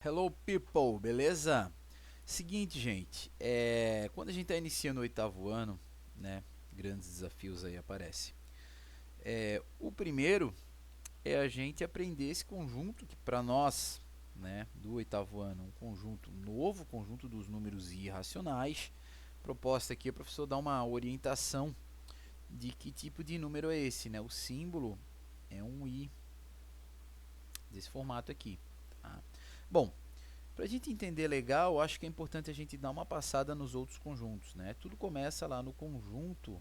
Hello people, beleza? Seguinte, gente, quando a gente está iniciando o oitavo ano, né, grandes desafios aí aparecem. O primeiro é a gente aprender esse conjunto que para nós, né, do oitavo ano, um conjunto novo, conjunto dos números irracionais. Proposta aqui é o professor dar uma orientação de que tipo de número é esse, né? O símbolo é um i desse formato aqui, tá? Bom, para a gente entender legal, acho que é importante a gente dar uma passada nos outros conjuntos, né? Tudo começa lá no conjunto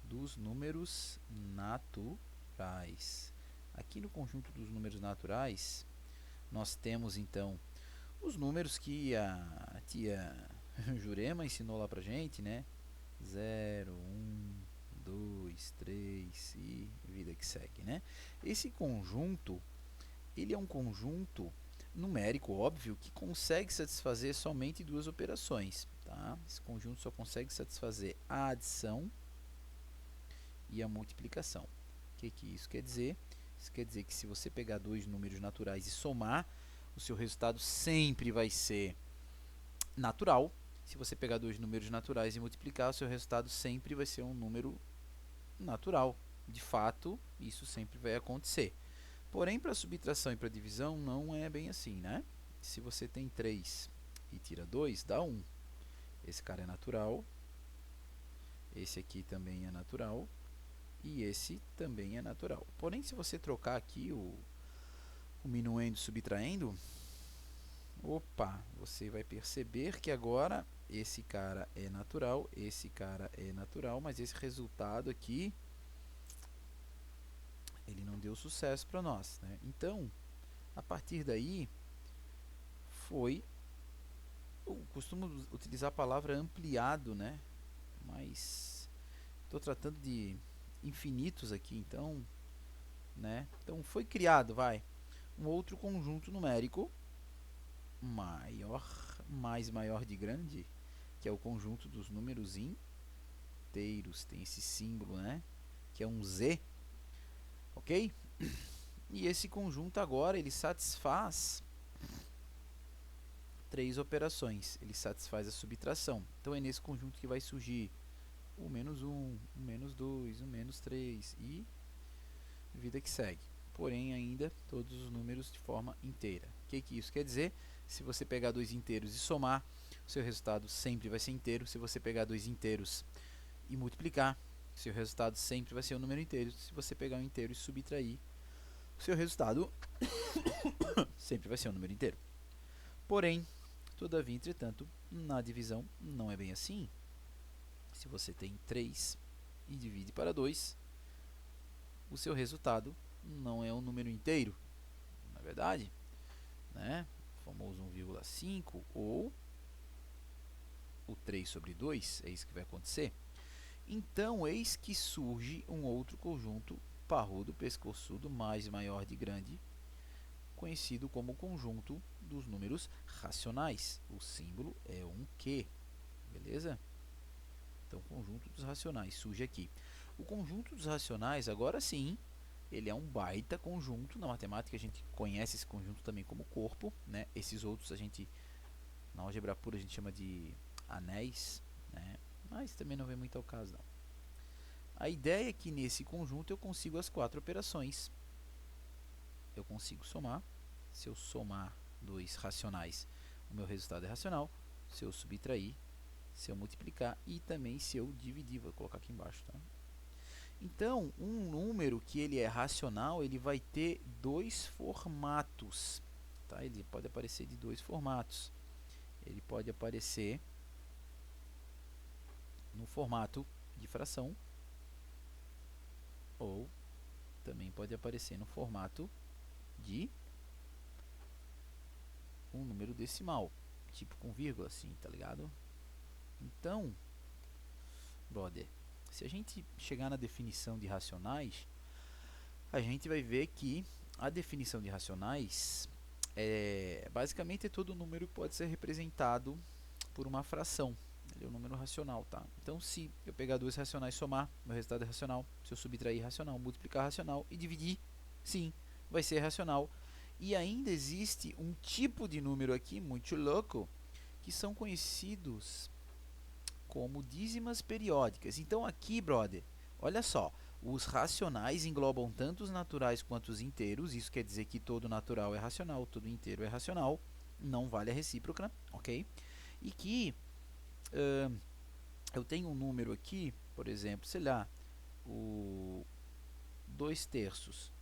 dos números naturais. Aqui no conjunto dos números naturais, nós temos então os números que a tia Jurema ensinou lá pra gente, né? 0, 1, 2, 3 e vida que segue, né? Esse conjunto, ele é um conjunto numérico, óbvio, que consegue satisfazer somente duas operações. Tá? Esse conjunto só consegue satisfazer a adição e a multiplicação. O que isso quer dizer? Isso quer dizer que se você pegar dois números naturais e somar, o seu resultado sempre vai ser natural. Se você pegar dois números naturais e multiplicar, o seu resultado sempre vai ser um número natural. De fato, isso sempre vai acontecer. Porém, para subtração e para divisão não é bem assim, né? Se você tem 3 e tira 2, dá 1. Esse cara é natural, esse aqui também é natural e esse também é natural. Porém, se você trocar aqui o minuendo subtraindo, opa, você vai perceber que agora esse cara é natural, mas esse resultado aqui, ele não deu sucesso para nós, né? Então, a partir daí, eu costumo utilizar a palavra ampliado, né? Mas estou tratando de infinitos aqui, então, né? Então foi criado, um outro conjunto numérico maior, mais maior de grande, que é o conjunto dos números inteiros. Tem esse símbolo, né? Que é um z, ok? E esse conjunto agora ele satisfaz três operações. Ele satisfaz a subtração. Então é nesse conjunto que vai surgir o menos 1, o menos 2, o menos 3 e vida que segue. Porém, ainda todos os números de forma inteira. O que isso quer dizer? Se você pegar dois inteiros e somar, o seu resultado sempre vai ser inteiro. Se você pegar dois inteiros e multiplicar, o seu resultado sempre vai ser um número inteiro. Se você pegar um inteiro e subtrair, o seu resultado sempre vai ser um número inteiro. Porém, todavia, entretanto, na divisão não é bem assim. Se você tem 3 e divide para 2, o seu resultado não é um número inteiro, não é verdade? Né? O famoso 1,5 ou o 3 sobre 2, é isso que vai acontecer. Então, eis que surge um outro conjunto parrudo, pescoçudo, mais maior de grande, conhecido como conjunto dos números racionais. O símbolo é um Q, beleza? Então, o conjunto dos racionais surge aqui. O conjunto dos racionais, agora sim, ele é um baita conjunto. Na matemática a gente conhece esse conjunto também como corpo, né? Esses outros a gente, na álgebra pura, a gente chama de anéis, né? Mas também não vem muito ao caso, não. A ideia é que nesse conjunto eu consigo as quatro operações. Eu consigo somar. Se eu somar dois racionais, o meu resultado é racional. Se eu subtrair, se eu multiplicar e também se eu dividir, vou colocar aqui embaixo, tá? Então, um número que ele é racional, ele vai ter dois formatos, tá? Ele pode aparecer de dois formatos. Ele pode aparecer no formato de fração ou também pode aparecer no formato de um número decimal, tipo com vírgula, assim, tá ligado? Então, brother, se a gente chegar na definição de racionais, a gente vai ver que a definição de racionais basicamente é todo número que pode ser representado por uma fração. Ele é um número racional, tá? Então, se eu pegar dois racionais e somar, meu resultado é racional. Se eu subtrair, racional. Multiplicar, racional. E dividir, sim, vai ser racional. E ainda existe um tipo de número aqui muito louco, que são conhecidos como dízimas periódicas. Então aqui, brother, olha só, os racionais englobam tanto os naturais quanto os inteiros. Isso quer dizer que todo natural é racional, todo inteiro é racional. Não vale a recíproca, ok? E que eu tenho um número aqui, por exemplo, sei lá, o 2/3.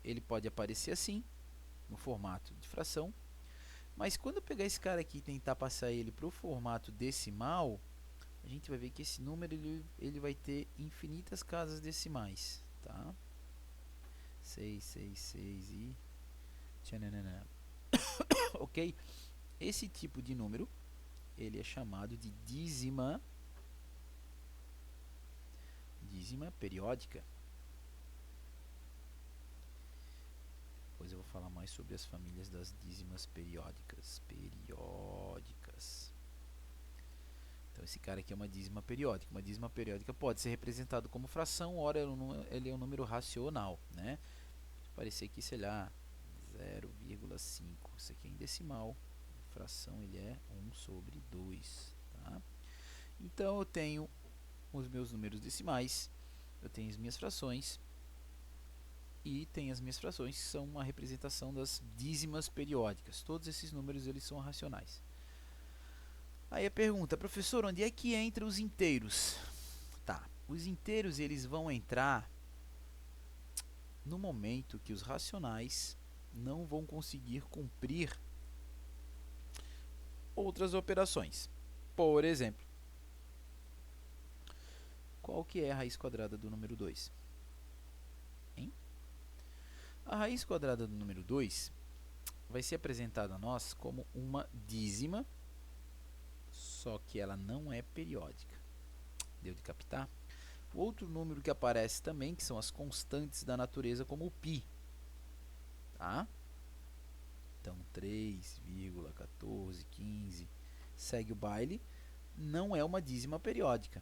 Ele pode aparecer assim, no formato de fração. Mas quando eu pegar esse cara aqui e tentar passar ele para o formato decimal, a gente vai ver que esse número ele vai ter infinitas casas decimais, tá? 6, 6, 6 e... tchananana. Ok? Esse tipo de número, ele é chamado de dízima periódica. Depois eu vou falar mais sobre as famílias das dízimas periódicas. Então esse cara aqui é uma dízima periódica. Uma dízima periódica pode ser representado como fração, ora ele é um número racional, né? Parecer aqui, sei lá, 0,5. Isso aqui é em decimal. Fração ele é 1/2, tá? Então eu tenho os meus números decimais, eu tenho as minhas frações e tenho as minhas frações que são uma representação das dízimas periódicas. Todos esses números eles são racionais. Aí a pergunta, professor, onde é que entra os inteiros? Tá, os inteiros eles vão entrar no momento que os racionais não vão conseguir cumprir outras operações. Por exemplo, qual que é a raiz quadrada do número 2? Hein? A raiz quadrada do número 2 vai ser apresentada a nós como uma dízima, só que ela não é periódica. Deu de captar? O outro número que aparece também, que são as constantes da natureza, como o π. Tá? Então, 3,1415 segue o baile, não é uma dízima periódica.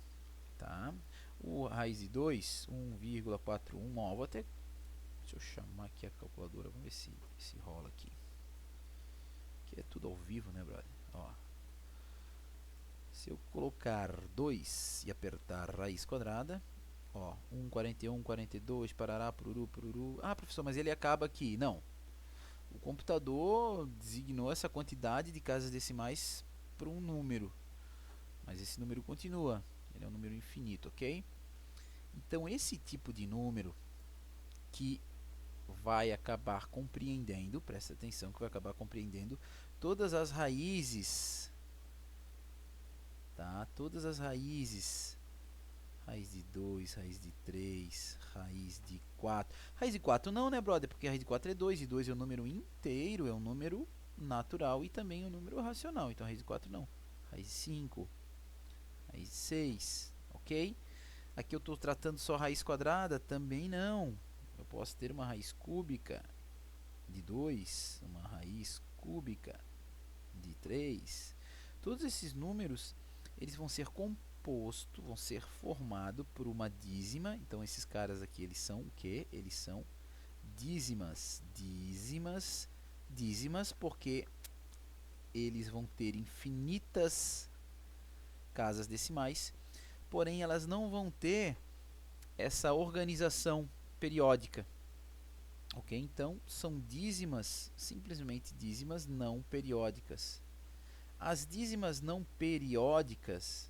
Tá? O raiz de 2, 1,41, ó, vou até... Deixa eu chamar aqui a calculadora, vamos ver se rola aqui. Que é tudo ao vivo, né, brother? Ó. Se eu colocar 2 e apertar raiz quadrada, ó, 1, 41, 42, parará, pururu, pururu. Ah, professor, mas ele acaba aqui. Não. O computador designou essa quantidade de casas decimais para um número, mas esse número continua. Ele é um número infinito, ok? Então, esse tipo de número que vai acabar compreendendo, presta atenção, que vai acabar compreendendo todas as raízes, tá? Todas as raízes, raiz de 2, raiz de 3, raiz de 4. Raiz de 4 não, né, brother? Porque a raiz de 4 é 2, e 2 é um número inteiro, é um número natural e também um número racional. Então, raiz de 4 não. Raiz de 5, raiz de 6, ok? Aqui eu estou tratando só raiz quadrada, também não. Eu posso ter uma raiz cúbica de 2, uma raiz cúbica de 3. Todos esses números, eles vão ser compostos, vão ser formados por uma dízima. Então esses caras aqui, eles são o quê? Eles são dízimas. Dízimas porque eles vão ter infinitas casas decimais, porém elas não vão ter essa organização periódica. Ok? Então são dízimas, simplesmente dízimas não periódicas. As dízimas não periódicas,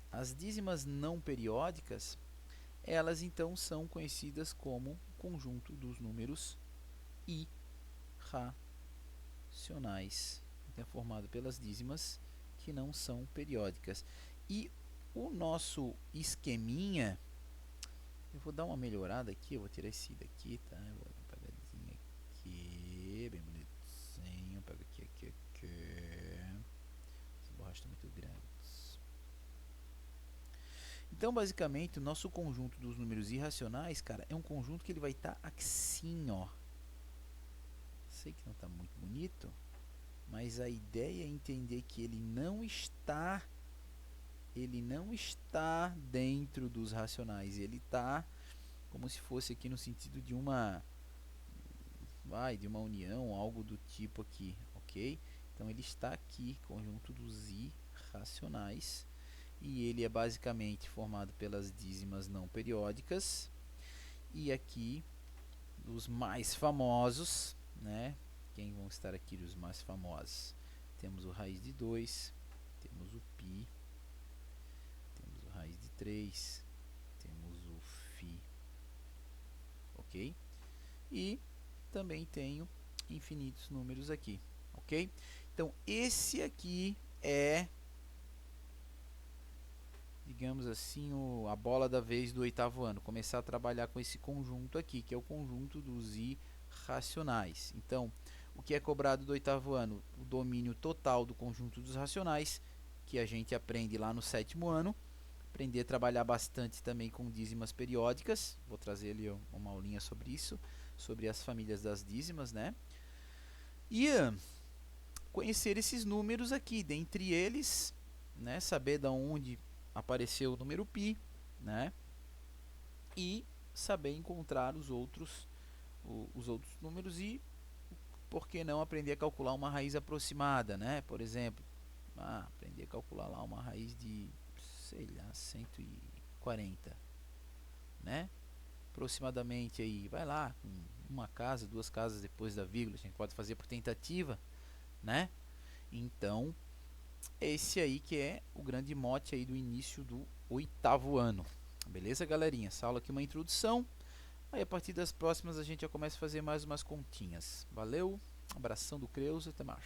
as dízimas não periódicas, elas então são conhecidas como conjunto dos números irracionais. Então, é formado pelas dízimas que não são periódicas. E o nosso esqueminha, eu vou dar uma melhorada aqui, eu vou tirar esse daqui, tá? Eu vou dar uma apagadinha aqui, bem bonitinho, pega aqui. As borrachas estão muito grandes. Então, basicamente, o nosso conjunto dos números irracionais, cara, é um conjunto que ele vai estar assim, ó. Sei que não está muito bonito, mas a ideia é entender que ele não está dentro dos racionais, ele está como se fosse aqui no sentido de de uma união, algo do tipo aqui, ok? Então ele está aqui, conjunto dos irracionais, e ele é basicamente formado pelas dízimas não periódicas, e aqui os mais famosos, né? Quem vão estar aqui os mais famosos? Temos o raiz de 2, temos o π, temos o raiz de 3, temos o φ, ok? E também tenho infinitos números aqui, ok? Então, esse aqui é, digamos assim, a bola da vez do oitavo ano. Começar a trabalhar com esse conjunto aqui, que é o conjunto dos irracionais. Então, o que é cobrado do oitavo ano? O domínio total do conjunto dos racionais, que a gente aprende lá no sétimo ano. Aprender a trabalhar bastante também com dízimas periódicas. Vou trazer ali uma aulinha sobre isso, sobre as famílias das dízimas, né? E conhecer esses números aqui, dentre eles, né, saber de onde apareceu o número π, né? E saber encontrar os outros números e, por que não, aprender a calcular uma raiz aproximada, né? Por exemplo, aprender a calcular lá uma raiz de, sei lá, 140, né? Aproximadamente aí, vai lá, uma casa, duas casas depois da vírgula, a gente pode fazer por tentativa, né? Então, esse aí que é o grande mote aí do início do oitavo ano. Beleza, galerinha? Essa aula aqui é uma introdução. Aí a partir das próximas a gente já começa a fazer mais umas continhas. Valeu, abração do Creus, até mais.